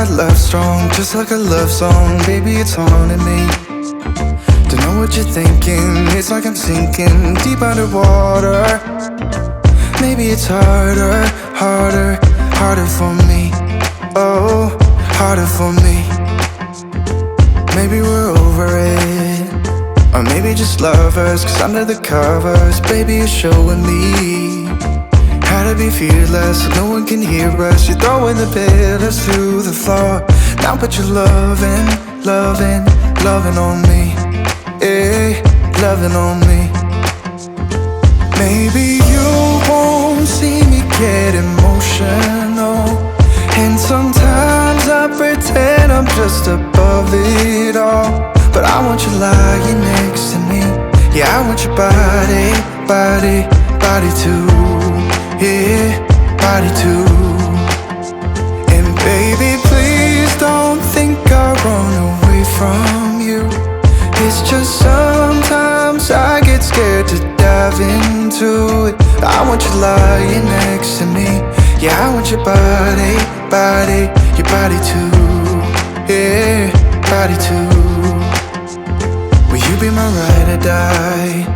our love strong, just like a love song? Baby, it's haunting me. Don't know what you're thinking, it's like I'm sinking deep underwater. Maybe it's harder, harder, harder for me. Oh, harder for me. Maybe we're over it, or maybe just lovers, cause under the covers, baby, you're showing me how to be fearless so no one can hear us. You're throwing the pillars through the floor. Now put your loving, loving, loving on me. Eh, loving on me. Maybe you won't see me get emotional, and sometimes I pretend I'm just above it all. But I want you lying next to me. Yeah, I want your body, body, body too. Yeah, body too. And baby, please don't think I run away from you. It's just sometimes I get scared to dive into it. I want you lying next to me. Yeah, I want your body, body, your body too. Yeah, body too. Will you be my ride or die?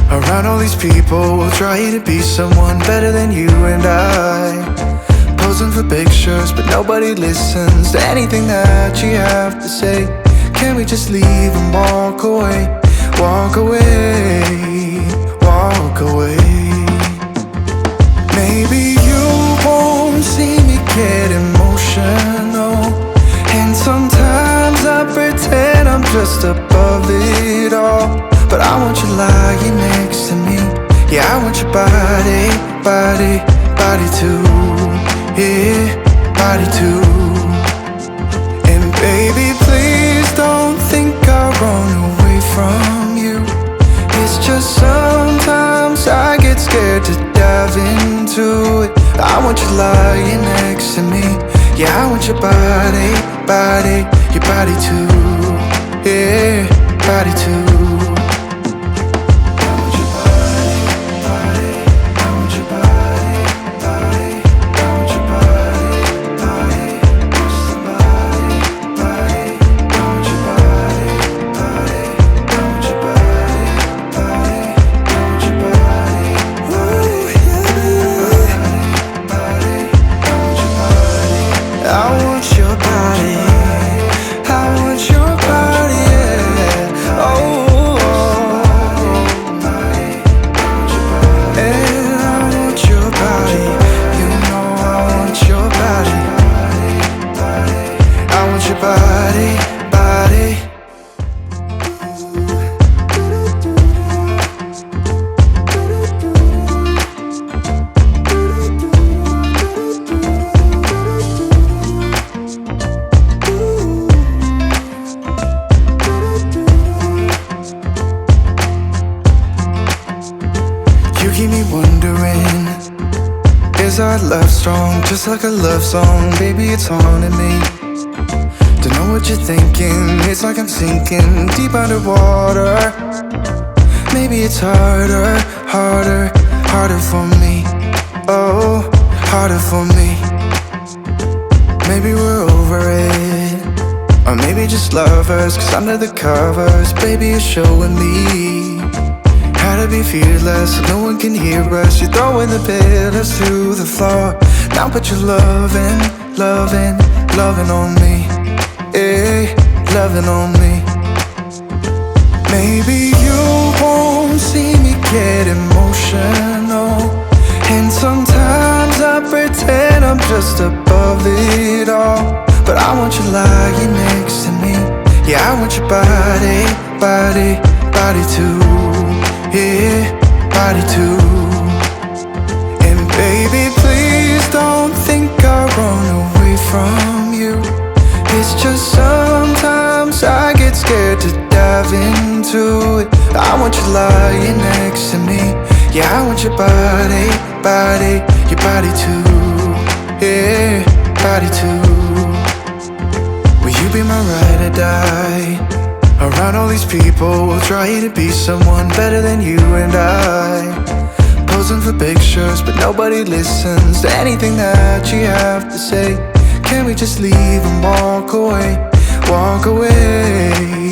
Around all these people, we'll try to be someone better than you and I. Posing for pictures, but nobody listens to anything that you have to say. Can we just leave and walk away? Walk away, walk away. Maybe you won't see me get emotional, and sometimes I pretend I'm just above it all. But I want you lying next to me. Yeah, I want your body, body, body too. Yeah, body too. And baby, please don't think I run away from you. It's just sometimes I get scared to dive into it. I want you lying next to me. Yeah, I want your body, body, your body too. Yeah, body too. Keep me wondering, is our love strong, just like a love song? Baby, it's haunting me. Don't know what you're thinking, it's like I'm sinking deep underwater. Maybe it's harder, harder, harder for me. Oh, harder for me. Maybe we're over it, or maybe just lovers, cause under the covers, baby, you're showing me how to be fearless so no one can hear us. You're throwing the pillars through the floor. Now put your loving, loving, loving on me. Eh, loving on me. Maybe you won't see me get emotional, and sometimes I pretend I'm just above it all. But I want you lying next to me. Yeah, I want your body, body, body too. Yeah, body too. And baby, please don't think I run away from you. It's just sometimes I get scared to dive into it. I want you lying next to me. Yeah, I want your body, body, your body too. Yeah, body too. Will you be my ride or die? Around all these people, we'll try to be someone better than you and I. Posing for pictures, but nobody listens to anything that you have to say. Can we just leave and walk away, walk away?